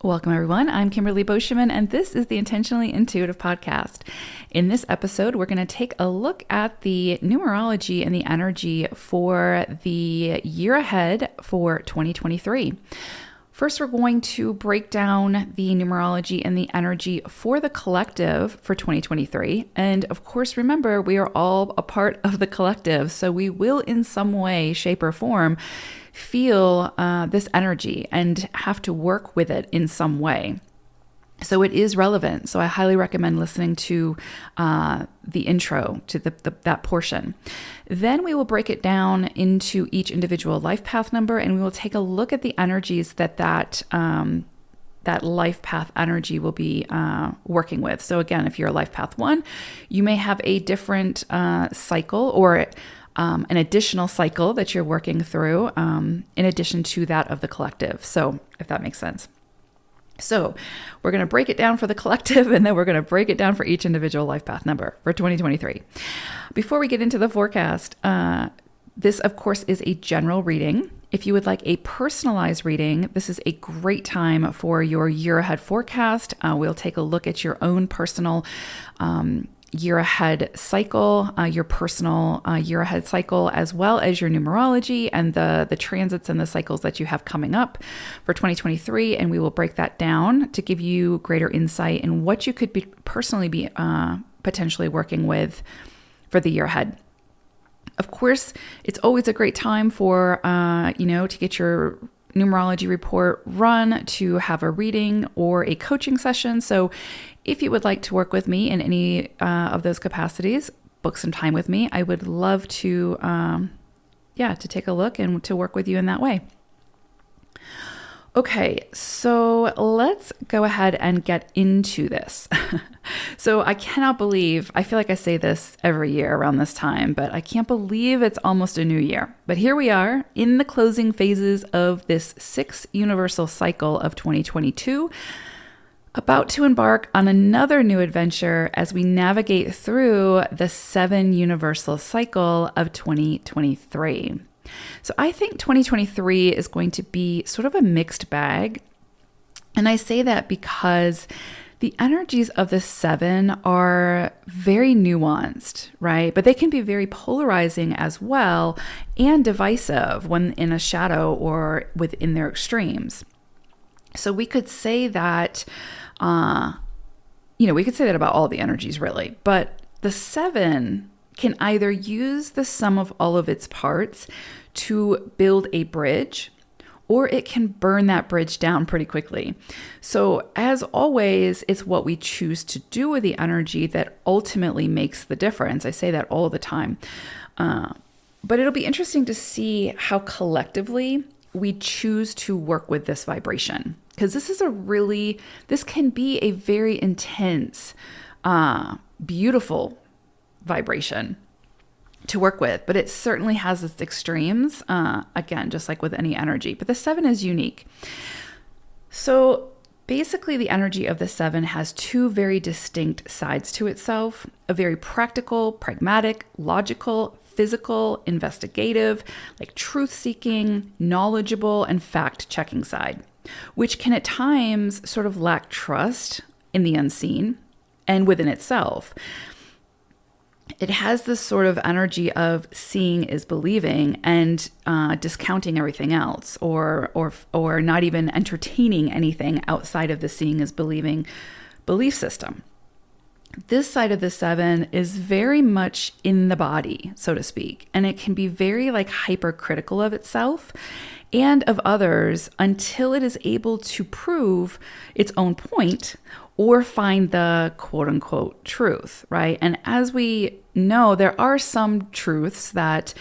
Welcome, everyone. I'm Kimberly Boscheman, and this is the Intentionally Intuitive Podcast. In this episode, we're going to take a look at the numerology and the energy for the year ahead for 2023. First, we're going to break down the numerology and the energy for the collective for 2023. And of course, remember, we are all a part of the collective, so we will in some way, shape, or form feel this energy and have to work with it in some way. So it is relevant. So I highly recommend listening to the intro to that portion. Then we will break it down into each individual life path number, and we will take a look at the energies that life path energy will be working with. So again, if you're a life path 1, you may have a different cycle or an additional cycle that you're working through in addition to that of the collective. So if that makes sense. So we're going to break it down for the collective, and then we're going to break it down for each individual life path number for 2023. Before we get into the forecast, this, of course, is a general reading. If you would like a personalized reading, this is a great time for your year ahead forecast. We'll take a look at your own personal year ahead cycle, your personal year ahead cycle, as well as your numerology and the transits and the cycles that you have coming up for 2023. And we will break that down to give you greater insight in what you could be personally be potentially working with for the year ahead. Of course, it's always a great time for, to get your Numerology Report run, to have a reading or a coaching session. So if you would like to work with me in any of those capacities, book some time with me. I would love to take a look and to work with you in that way. Okay, so let's go ahead and get into this. So I cannot believe, I feel like I say this every year around this time, but I can't believe it's almost a new year. But here we are in the closing phases of this 6th universal cycle of 2022, about to embark on another new adventure as we navigate through the 7 universal cycle of 2023. So I think 2023 is going to be sort of a mixed bag. And I say that because the energies of the 7 are very nuanced, right? But they can be very polarizing as well and divisive when in a shadow or within their extremes. So we could say that, we could say that about all the energies really, but the 7 can either use the sum of all of its parts to build a bridge, or it can burn that bridge down pretty quickly. So as always, it's what we choose to do with the energy that ultimately makes the difference. I say that all the time. But it'll be interesting to see how collectively we choose to work with this vibration. Because this can be a very intense, beautiful vibration to work with, but it certainly has its extremes, again, just like with any energy. But the 7 is unique. So basically, the energy of the 7 has 2 very distinct sides to itself: a very practical, pragmatic, logical, physical, investigative, like truth-seeking, knowledgeable, and fact-checking side, which can at times sort of lack trust in the unseen and within itself. It has this sort of energy of seeing is believing and discounting everything else, or not even entertaining anything outside of the seeing is believing belief system. This side of the 7 is very much in the body, so to speak, and it can be very hypercritical of itself and of others until it is able to prove its own point or find the quote unquote truth, right? And as we know, there are some truths that,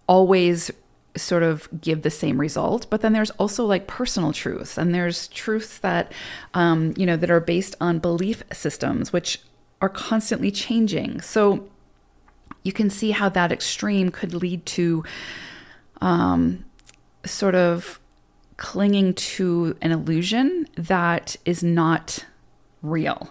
always sort of give the same result, but then there's also personal truths, and there's truths that, that are based on belief systems, which are constantly changing. So you can see how that extreme could lead to sort of clinging to an illusion that is not real.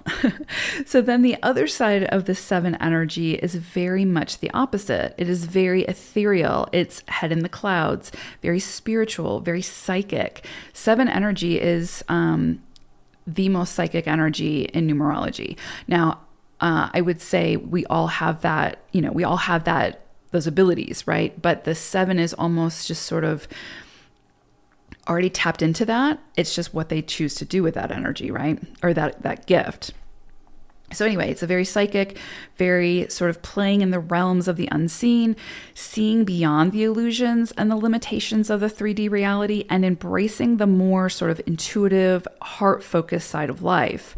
So then the other side of the 7 energy is very much the opposite. It is very ethereal. It's head in the clouds, very spiritual, very psychic. 7 energy is the most psychic energy in numerology. Now, I would say we all have that, those abilities, right? But the 7 is almost just sort of already tapped into that. It's just what they choose to do with that energy, right? Or that gift. So anyway, it's a very psychic, very sort of playing in the realms of the unseen, seeing beyond the illusions and the limitations of the 3D reality, and embracing the more sort of intuitive, heart-focused side of life.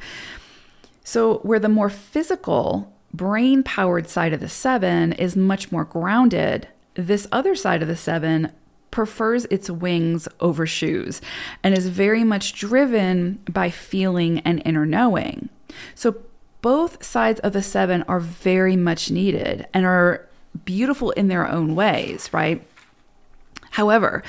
So where the more physical, brain-powered side of the 7 is much more grounded, this other side of the 7 prefers its wings over shoes and is very much driven by feeling and inner knowing. So both sides of the 7 are very much needed and are beautiful in their own ways, right? However,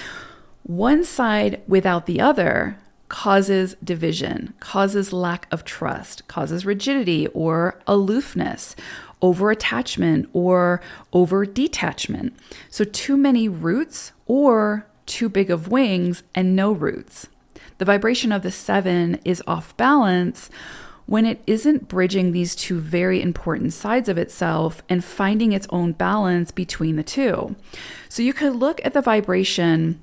one side without the other causes division, causes lack of trust, causes rigidity or aloofness, over attachment or over detachment. So too many roots or too big of wings and no roots. The vibration of the 7 is off balance when it isn't bridging these two very important sides of itself and finding its own balance between the two. So you could look at the vibration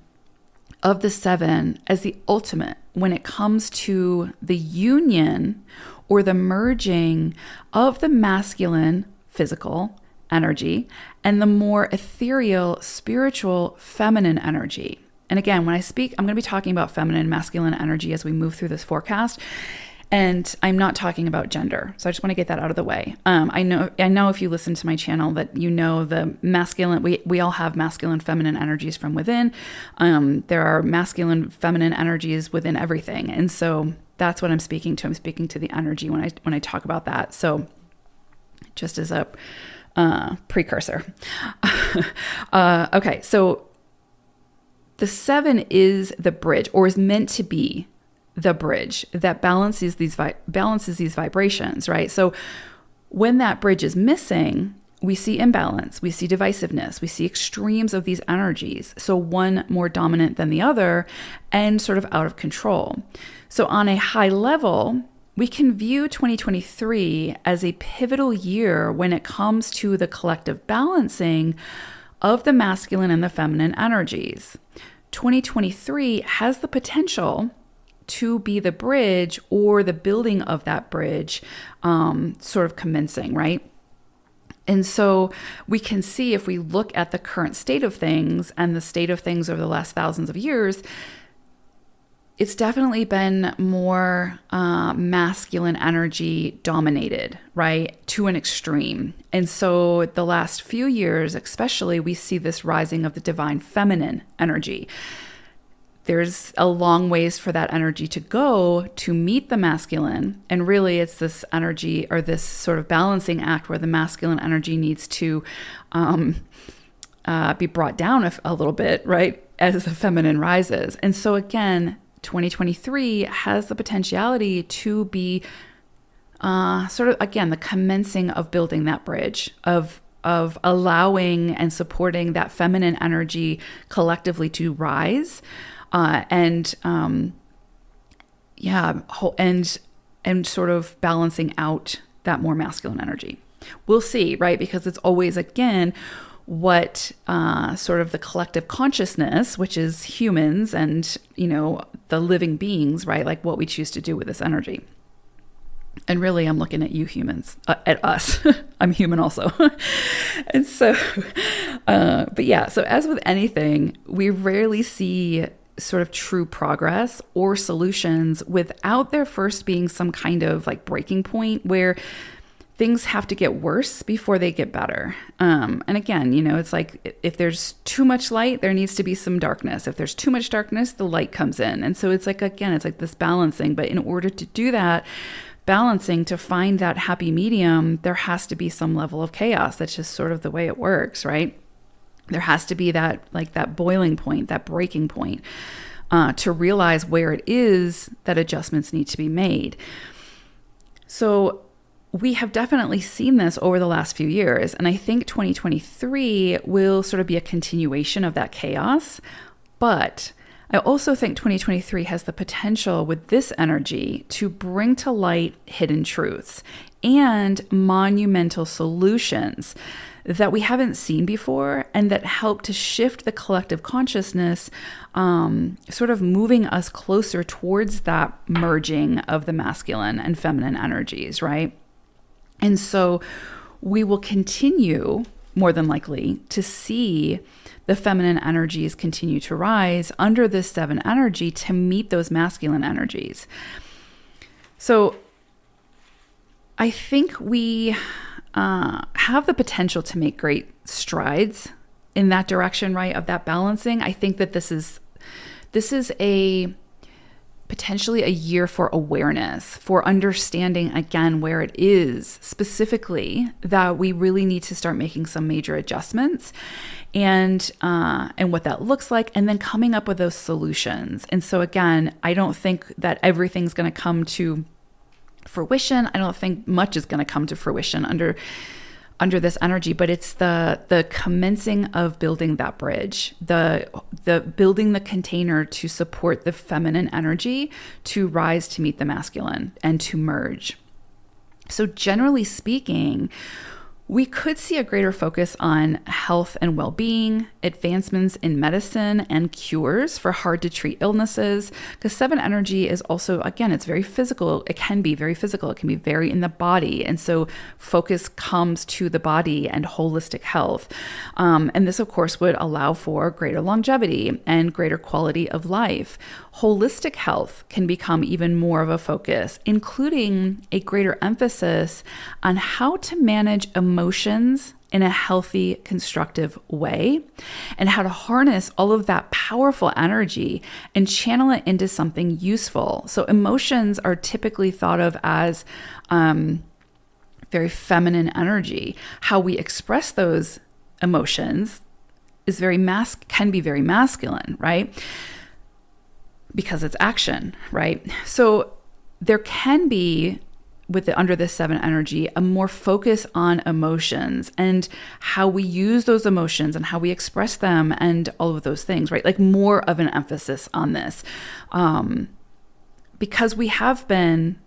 of the 7 as the ultimate when it comes to the union or the merging of the masculine, physical energy and the more ethereal, spiritual, feminine energy. And again, when I speak, I'm going to be talking about feminine and masculine energy as we move through this forecast. And I'm not talking about gender. So I just want to get that out of the way. I know if you listen to my channel that you know the masculine, we all have masculine, feminine energies from within. There are masculine, feminine energies within everything. And so that's what I'm speaking to. I'm speaking to the energy when I talk about that. So just as a precursor. Okay, so the 7 is the bridge, or is meant to be the bridge that balances these vibrations, right? So when that bridge is missing, we see imbalance, we see divisiveness, we see extremes of these energies. So one more dominant than the other and sort of out of control. So on a high level, we can view 2023 as a pivotal year when it comes to the collective balancing of the masculine and the feminine energies. 2023 has the potential to be the bridge or the building of that bridge sort of commencing, right? And so we can see if we look at the current state of things and the state of things over the last thousands of years, it's definitely been more masculine energy dominated, right, to an extreme. And so the last few years, especially, we see this rising of the divine feminine energy. There's a long ways for that energy to go to meet the masculine. And really, it's this energy or this sort of balancing act where the masculine energy needs to be brought down a little bit, right, as the feminine rises. And so again, 2023 has the potentiality to be sort of, again, the commencing of building that bridge, of allowing and supporting that feminine energy collectively to rise. And sort of balancing out that more masculine energy. We'll see, right? Because it's always, again, what sort of the collective consciousness, which is humans and, the living beings, right? Like what we choose to do with this energy. And really, I'm looking at you humans, at us. I'm human also. And so, but yeah, so as with anything, we rarely see sort of true progress or solutions without there first being some kind of like breaking point where things have to get worse before they get better. And again, it's like if there's too much light, there needs to be some darkness. If there's too much darkness, the light comes in. And so it's like, again, it's like this balancing. But in order to do that, balancing, to find that happy medium, there has to be some level of chaos. That's just sort of the way it works, right? There has to be that boiling point, that breaking point, to realize where it is that adjustments need to be made. So we have definitely seen this over the last few years. And I think 2023 will sort of be a continuation of that chaos. But I also think 2023 has the potential with this energy to bring to light hidden truths and monumental solutions that we haven't seen before and that help to shift the collective consciousness, sort of moving us closer towards that merging of the masculine and feminine energies, right? And so we will continue, more than likely, to see the feminine energies continue to rise under this 7 energy to meet those masculine energies. So I think we have the potential to make great strides in that direction, right? Of that balancing. I think that this is potentially a year for awareness, for understanding again where it is specifically that we really need to start making some major adjustments and what that looks like, and then coming up with those solutions. And so again, I don't think that everything's going to come to fruition. I don't think much is going to come to fruition under this energy, but it's the commencing of building that bridge, the building the container to support the feminine energy to rise to meet the masculine and to merge. So generally speaking, we could see a greater focus on health and well-being, advancements in medicine and cures for hard-to-treat illnesses, because 7 energy is also, again, it's very physical. It can be very physical. It can be very in the body. And so focus comes to the body and holistic health. And this, of course, would allow for greater longevity and greater quality of life. Holistic health can become even more of a focus, including a greater emphasis on how to manage emotions in a healthy, constructive way, and how to harness all of that powerful energy and channel it into something useful. So emotions are typically thought of as very feminine energy. How we express those emotions is can be very masculine, right? Because it's action, right? So there can be, under this 7 energy, a more focus on emotions and how we use those emotions and how we express them and all of those things, right? Like more of an emphasis on this, because we have been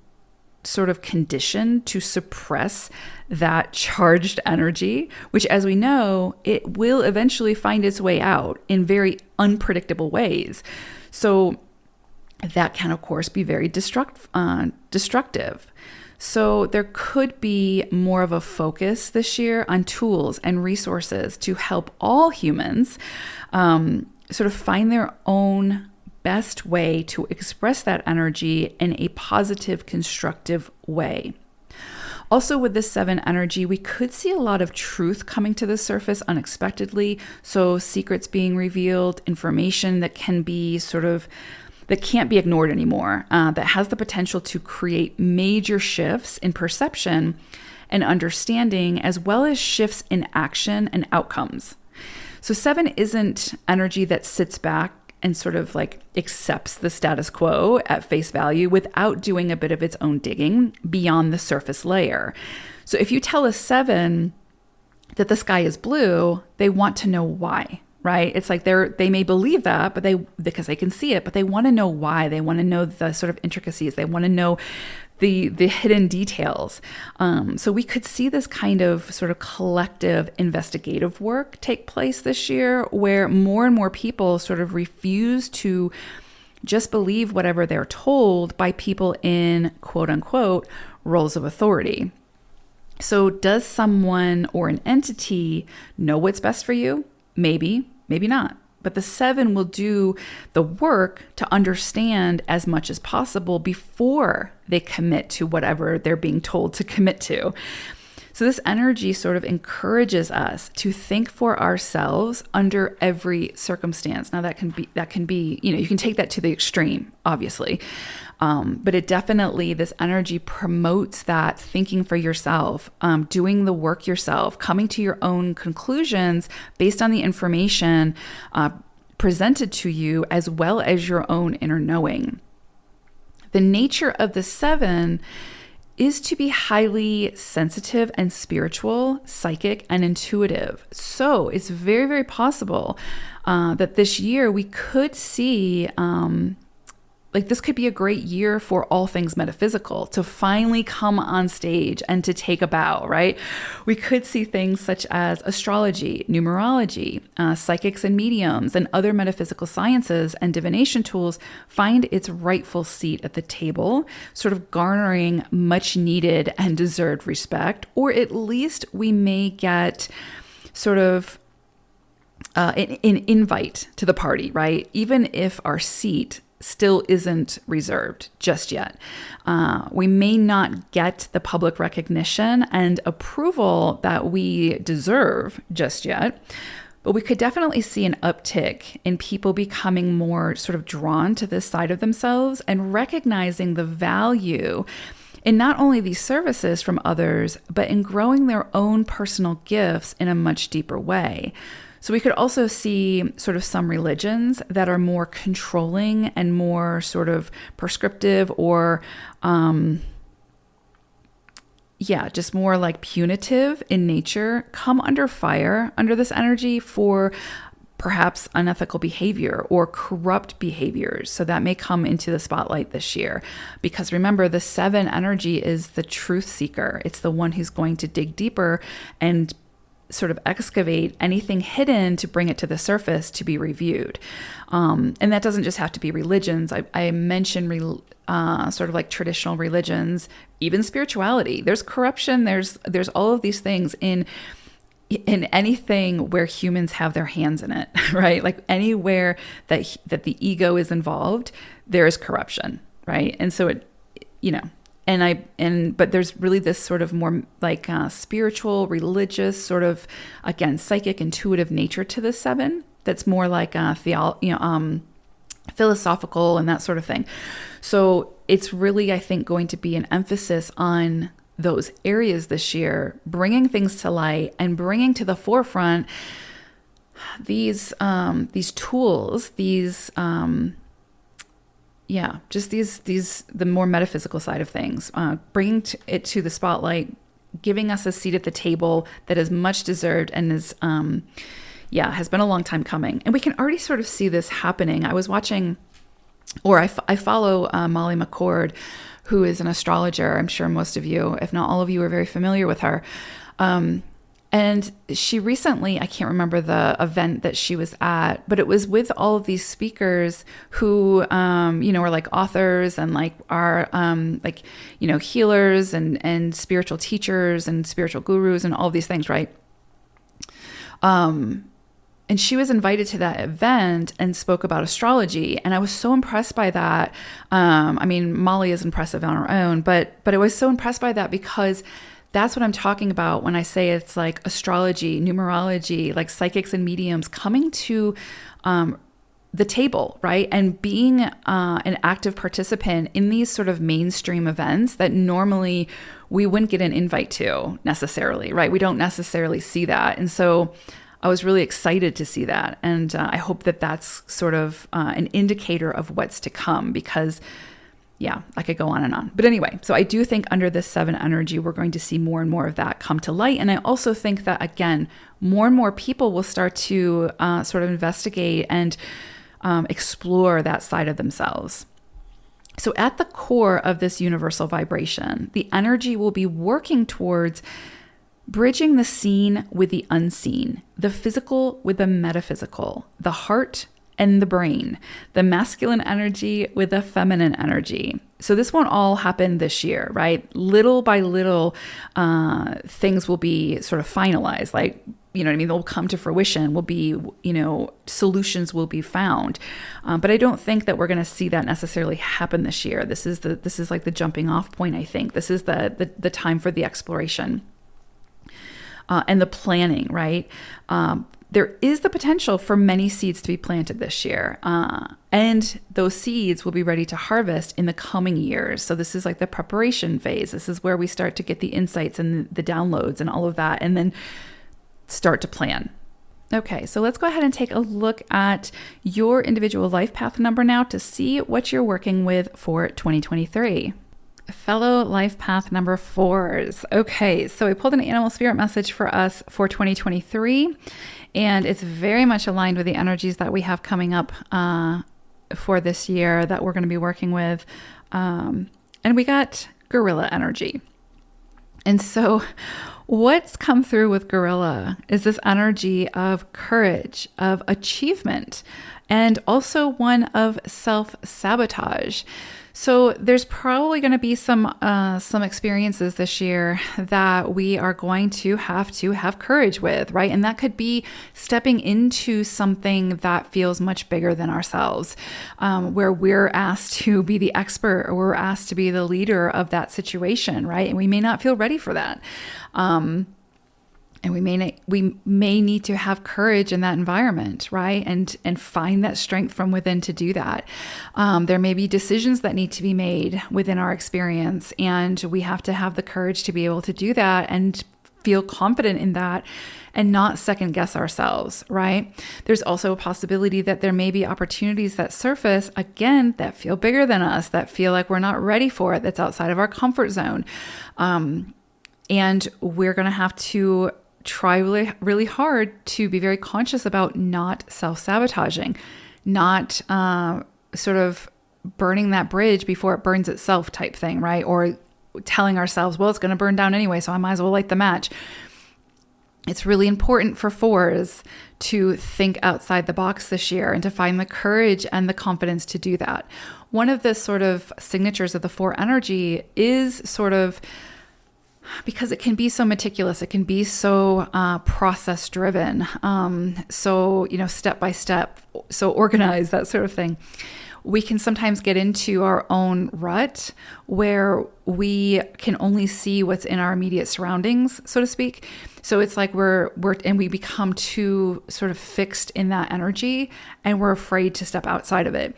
sort of conditioned to suppress that charged energy, which, as we know, it will eventually find its way out in very unpredictable ways. So that can, of course, be very destructive. So there could be more of a focus this year on tools and resources to help all humans sort of find their own best way to express that energy in a positive, constructive way. Also, with this 7 energy, we could see a lot of truth coming to the surface unexpectedly. So secrets being revealed, information that can be that can't be ignored anymore, that has the potential to create major shifts in perception and understanding, as well as shifts in action and outcomes. So 7 isn't energy that sits back and sort of like accepts the status quo at face value without doing a bit of its own digging beyond the surface layer. So if you tell a 7 that the sky is blue, they want to know why. Right? It's like they may believe that, but because they can see it, but they want to know why. They want to know the sort of intricacies. They want to know the hidden details. So we could see this kind of sort of collective investigative work take place this year, where more and more people sort of refuse to just believe whatever they're told by people in quote unquote roles of authority. So does someone or an entity know what's best for you? Maybe, maybe not. But the 7 will do the work to understand as much as possible before they commit to whatever they're being told to commit to. So this energy sort of encourages us to think for ourselves under every circumstance. Now that can be, you can take that to the extreme, obviously. But it definitely, this energy promotes that thinking for yourself, doing the work yourself, coming to your own conclusions based on the information presented to you, as well as your own inner knowing. The nature of the 7 is to be highly sensitive and spiritual, psychic, and intuitive. So it's very, very possible that this year we could see this could be a great year for all things metaphysical to finally come on stage and to take a bow, right? We could see things such as astrology, numerology, psychics and mediums, and other metaphysical sciences and divination tools find its rightful seat at the table, sort of garnering much needed and deserved respect, or at least we may get sort of an invite to the party, right? Even if our seat still isn't reserved just yet. We may not get the public recognition and approval that we deserve just yet, but we could definitely see an uptick in people becoming more sort of drawn to this side of themselves and recognizing the value in not only these services from others, but in growing their own personal gifts in a much deeper way. So we could also see sort of some religions that are more controlling and more sort of prescriptive or, just more like punitive in nature come under fire under this energy for perhaps unethical behavior or corrupt behaviors. So that may come into the spotlight this year. Because remember, the 7 energy is the truth seeker. It's the one who's going to dig deeper and sort of excavate anything hidden to bring it to the surface to be reviewed. And that doesn't just have to be religions. I mentioned sort of like traditional religions, even spirituality. There's corruption. There's all of these things in anything where humans have their hands in it, right? Like anywhere that the ego is involved, there is corruption, right? And so but there's really this sort of more like spiritual, religious, sort of, again, psychic, intuitive nature to the 7 that's more like philosophical and that sort of thing. So it's really, I think, going to be an emphasis on those areas this year, bringing things to light and bringing to the forefront these tools, these the more metaphysical side of things, bringing it to the spotlight, giving us a seat at the table that is much deserved and is, has been a long time coming. And we can already sort of see this happening. I was watching, or I follow Molly McCord, who is an astrologer. I'm sure most of you, if not all of you, are very familiar with her. And she recently, I can't remember the event that she was at, but it was with all of these speakers who, are like authors and like are healers and spiritual teachers and spiritual gurus and all of these things, right? And she was invited to that event and spoke about astrology. And I was so impressed by that. Molly is impressive on her own, but I was so impressed by that because that's what I'm talking about when I say it's like astrology, numerology, like psychics and mediums coming to the table, right? And being an active participant in these sort of mainstream events that normally we wouldn't get an invite to necessarily, right? We don't necessarily see that. And so I was really excited to see that. And I hope that that's sort of an indicator of what's to come because I could go on and on. But anyway, so I do think under this 7 energy, we're going to see more and more of that come to light. And I also think that, again, more and more people will start to sort of investigate and explore that side of themselves. So at the core of this universal vibration, the energy will be working towards bridging the seen with the unseen, the physical with the metaphysical, the heart and the brain, the masculine energy with the feminine energy. So this won't all happen this year, right? Little by little, things will be sort of finalized. Like, you know what I mean? They'll come to fruition, will be, solutions will be found. But I don't think that we're going to see that necessarily happen this year. This is like the jumping off point, I think. This is the time for the exploration and the planning, right? There is the potential for many seeds to be planted this year. And those seeds will be ready to harvest in the coming years. So this is like the preparation phase. This is where we start to get the insights and the downloads and all of that, and then start to plan. Okay, so let's go ahead and take a look at your individual life path number now to see what you're working with for 2023. fellow life path number 4s. Okay, so I pulled an animal spirit message for us for 2023, and it's very much aligned with the energies that we have coming up for this year that we're going to be working with. And we got gorilla energy. And so what's come through with gorilla is this energy of courage, of achievement, and also one of self-sabotage. So there's probably going to be some experiences this year that we are going to have courage with, right? And that could be stepping into something that feels much bigger than ourselves, where we're asked to be the expert or we're asked to be the leader of that situation, right? And we may not feel ready for that. And we may need to have courage in that environment, right? And find that strength from within to do that. There may be decisions that need to be made within our experience, and we have to have the courage to be able to do that and feel confident in that and not second guess ourselves, right? There's also a possibility that there may be opportunities that surface, again, that feel bigger than us, that feel like we're not ready for it, that's outside of our comfort zone. And we're going to have to try really, really hard to be very conscious about not self-sabotaging, not sort of burning that bridge before it burns itself type thing, right? Or telling ourselves, well, it's going to burn down anyway, so I might as well light the match. It's really important for 4s to think outside the box this year and to find the courage and the confidence to do that. One of the sort of signatures of the 4 energy is sort of, because it can be so meticulous, it can be so process driven, so, step by step, so organized, that sort of thing. We can sometimes get into our own rut where we can only see what's in our immediate surroundings, so to speak. So it's like we become too sort of fixed in that energy, and we're afraid to step outside of it.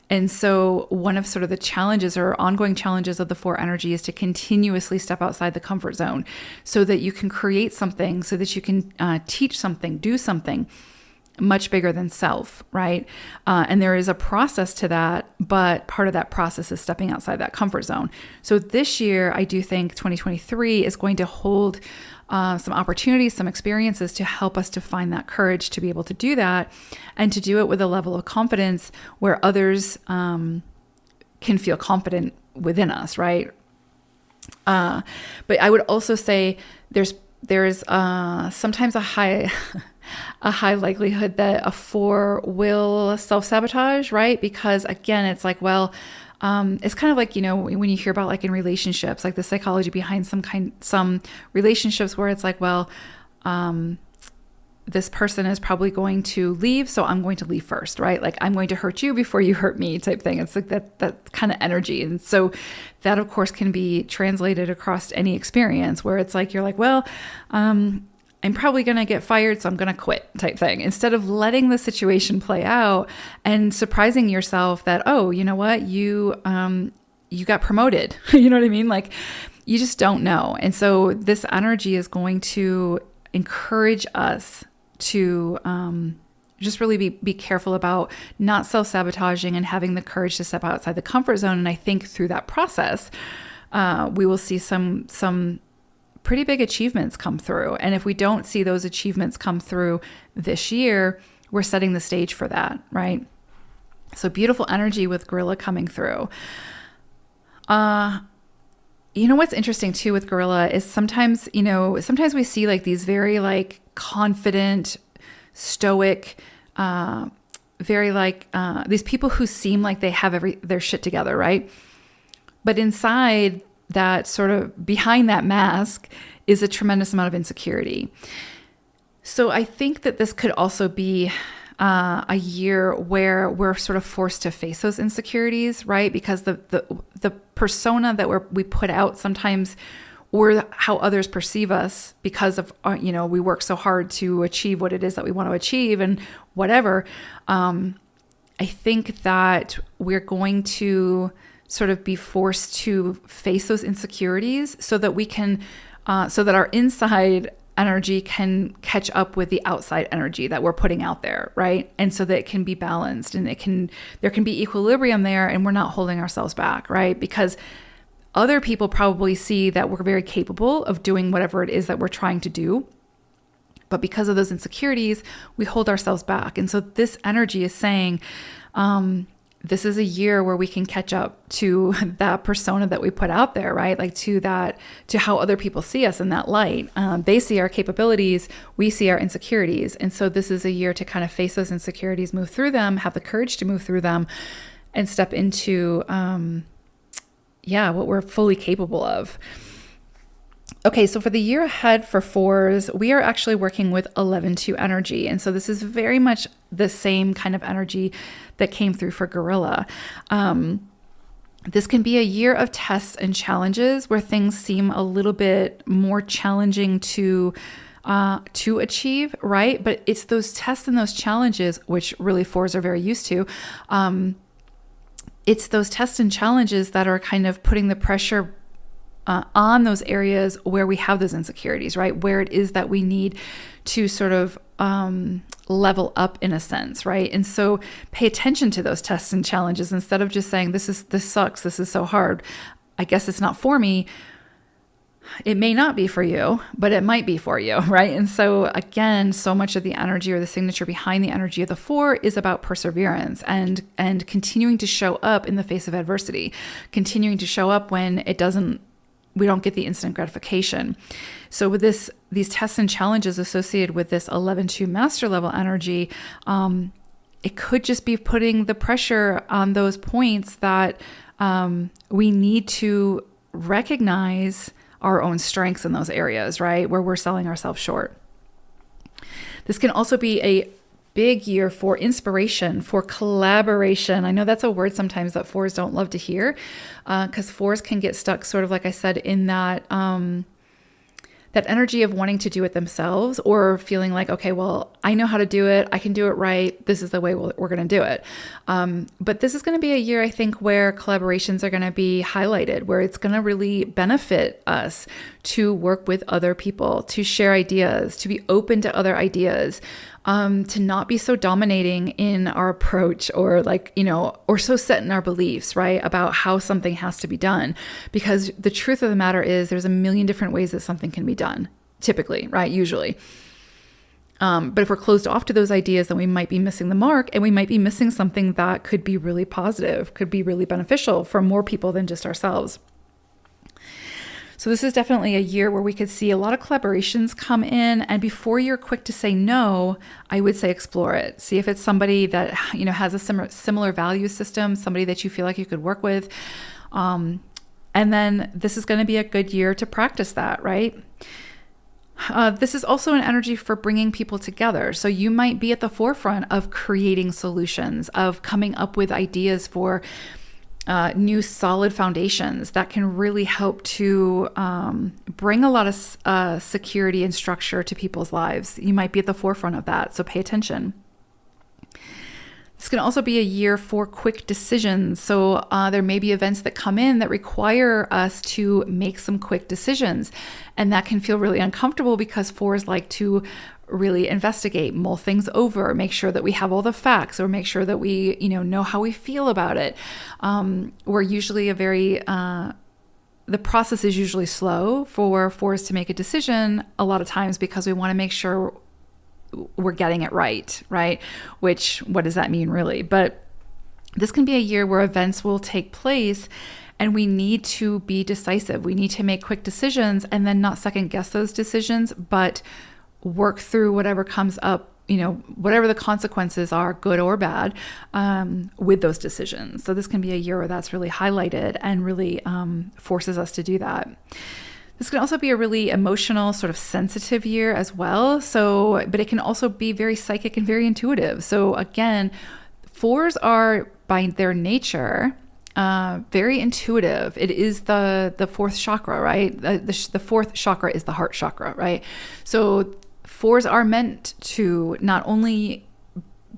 And so one of sort of the challenges or ongoing challenges of the 4 energy is to continuously step outside the comfort zone so that you can create something, so that you can teach something, do something much bigger than self, right? And there is a process to that, but part of that process is stepping outside that comfort zone. So this year, I do think 2023 is going to hold some opportunities, some experiences to help us to find that courage to be able to do that and to do it with a level of confidence where others can feel confident within us, right? But I would also say there's sometimes a high likelihood that a 4 will self-sabotage, right? Because again, it's like, well, it's kind of like, when you hear about like in relationships, like the psychology behind some relationships where it's like, well, this person is probably going to leave, so I'm going to leave first, right? Like I'm going to hurt you before you hurt me type thing. It's like that kind of energy. And so that of course can be translated across any experience where it's like, you're like, well, I'm probably going to get fired, so I'm going to quit type thing. Instead of letting the situation play out and surprising yourself that, oh, you know what, you got promoted. You know what I mean? Like you just don't know. And so this energy is going to encourage us to just really be careful about not self-sabotaging and having the courage to step outside the comfort zone. And I think through that process, we will see some pretty big achievements come through. And if we don't see those achievements come through this year, we're setting the stage for that, right? So beautiful energy with gorilla coming through. What's interesting too with gorilla is sometimes we see like these very like confident, stoic, very like these people who seem like they have their shit together, right? But inside that sort of behind that mask is a tremendous amount of insecurity. So I think that this could also be a year where we're sort of forced to face those insecurities, right? Because the persona that we put out sometimes, or how others perceive us because of, we work so hard to achieve what it is that we want to achieve and whatever. I think that we're going to sort of be forced to face those insecurities so that we can, so that our inside energy can catch up with the outside energy that we're putting out there, right? And so that it can be balanced and there can be equilibrium there and we're not holding ourselves back, right? Because Other people probably see that we're very capable of doing whatever it is that we're trying to do. But because of those insecurities, we hold ourselves back. And so this energy is saying, this is a year where we can catch up to that persona that we put out there, right? Like to how other people see us in that light. They see our capabilities, we see our insecurities. And so this is a year to kind of face those insecurities, move through them, have the courage to move through them, and step into, what we're fully capable of. Okay, so for the year ahead for fours, we are actually working with 11-2 energy. And so this is very much the same kind of energy that came through for Gorilla. This can be a year of tests and challenges where things seem a little bit more challenging to achieve, right? But it's those tests and those challenges, which really fours are very used to. It's those tests and challenges that are kind of putting the pressure on those areas where we have those insecurities, right? Where it is that we need to sort of level up in a sense, right? And so pay attention to those tests and challenges instead of just saying, this sucks, this is so hard, I guess it's not for me. It may not be for you, but it might be for you, right? And so again, so much of the energy or the signature behind the energy of the 4 is about perseverance and continuing to show up in the face of adversity, continuing to show up when we don't get the instant gratification. So with these tests and challenges associated with this 11-2 master level energy, it could just be putting the pressure on those points that we need to recognize our own strengths in those areas, right? Where we're selling ourselves short. This can also be a big year for inspiration, for collaboration. I know that's a word sometimes that fours don't love to hear, because fours can get stuck, sort of like I said, in that that energy of wanting to do it themselves, or feeling like, okay, well, I know how to do it. I can do it right. This is the way we're going to do it. But this is going to be a year, I think, where collaborations are going to be highlighted, where it's going to really benefit us to work with other people, to share ideas, to be open to other ideas, to not be so dominating in our approach or or so set in our beliefs, right, about how something has to be done. Because the truth of the matter is there's a million different ways that something can be done, typically, right, usually. But if we're closed off to those ideas, then we might be missing the mark, and we might be missing something that could be really positive, could be really beneficial for more people than just ourselves. So this is definitely a year where we could see a lot of collaborations come in. And before you're quick to say no, I would say explore it. See if it's somebody that has a similar value system, somebody that you feel like you could work with. And then this is going to be a good year to practice that, right? This is also an energy for bringing people together. So you might be at the forefront of creating solutions, of coming up with ideas for new solid foundations that can really help to bring a lot of security and structure to people's lives. You might be at the forefront of that, so pay attention. This can also be a year for quick decisions. So there may be events that come in that require us to make some quick decisions. And that can feel really uncomfortable because fours like to really investigate, mull things over, make sure that we have all the facts, or make sure that we, know how we feel about it. We're usually the process is usually slow for fours to make a decision a lot of times because we want to make sure we're getting it right? What does that mean really? But this can be a year where events will take place and we need to be decisive. We need to make quick decisions and then not second guess those decisions, but work through whatever comes up, whatever the consequences are, good or bad, with those decisions. So this can be a year where that's really highlighted and really forces us to do that. This can also be a really emotional, sort of sensitive year as well. But it can also be very psychic and very intuitive. So again, fours are by their nature very intuitive. It is the fourth chakra, right? The fourth chakra is the heart chakra, right? So fours are meant to not only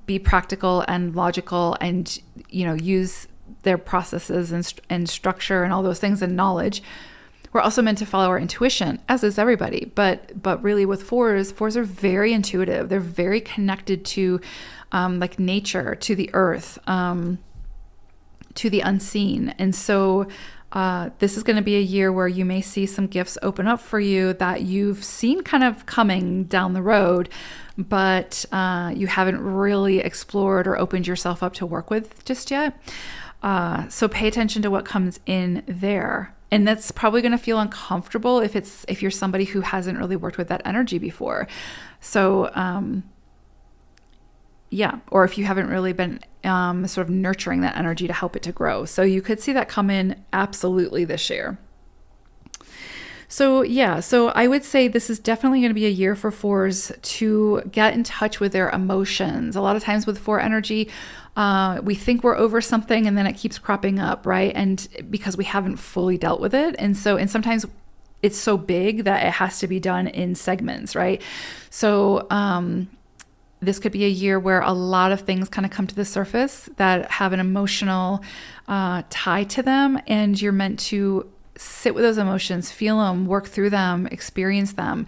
be practical and logical and use their processes and structure and all those things and knowledge. We're also meant to follow our intuition, as is everybody. But really with fours are very intuitive. They're very connected to nature, to the earth, to the unseen. And so This is going to be a year where you may see some gifts open up for you that you've seen kind of coming down the road, but you haven't really explored or opened yourself up to work with just yet. So pay attention to what comes in there. And that's probably going to feel uncomfortable if you're somebody who hasn't really worked with that energy before. So, or if you haven't really been sort of nurturing that energy to help it to grow. So you could see that come in absolutely this year. So I would say this is definitely going to be a year for fours to get in touch with their emotions. A lot of times with four energy, we think we're over something and then it keeps cropping up, right? And because we haven't fully dealt with it. And sometimes it's so big that it has to be done in segments, right? So this could be a year where a lot of things kind of come to the surface that have an emotional tie to them, and you're meant to sit with those emotions, feel them, work through them, experience them,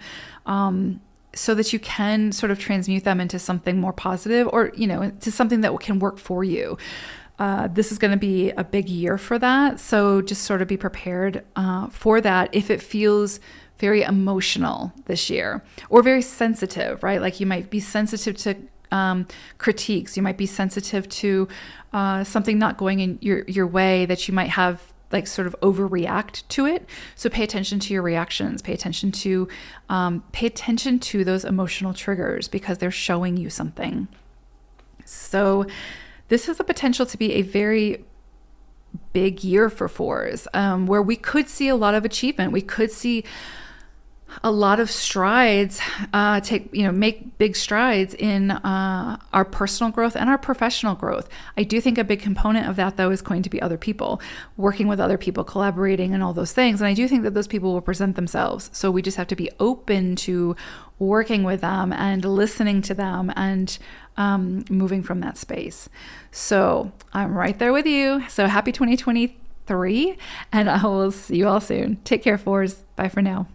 so that you can sort of transmute them into something more positive, or, to something that can work for you. This is going to be a big year for that. So just sort of be prepared for that if it feels very emotional this year, or very sensitive, right? Like you might be sensitive to critiques. You might be sensitive to something not going in your way, that you might have like sort of overreact to it. So pay attention to your reactions, pay attention to those emotional triggers, because they're showing you something. So this has the potential to be a very big year for fours, where we could see a lot of achievement. We could see a lot of strides, make big strides in our personal growth and our professional growth. I do think a big component of that, though, is going to be other people, working with other people, collaborating, and all those things. And I do think that those people will present themselves. So we just have to be open to working with them and listening to them and moving from that space. So I'm right there with you. So happy 2023, and I will see you all soon. Take care, fours. Bye for now.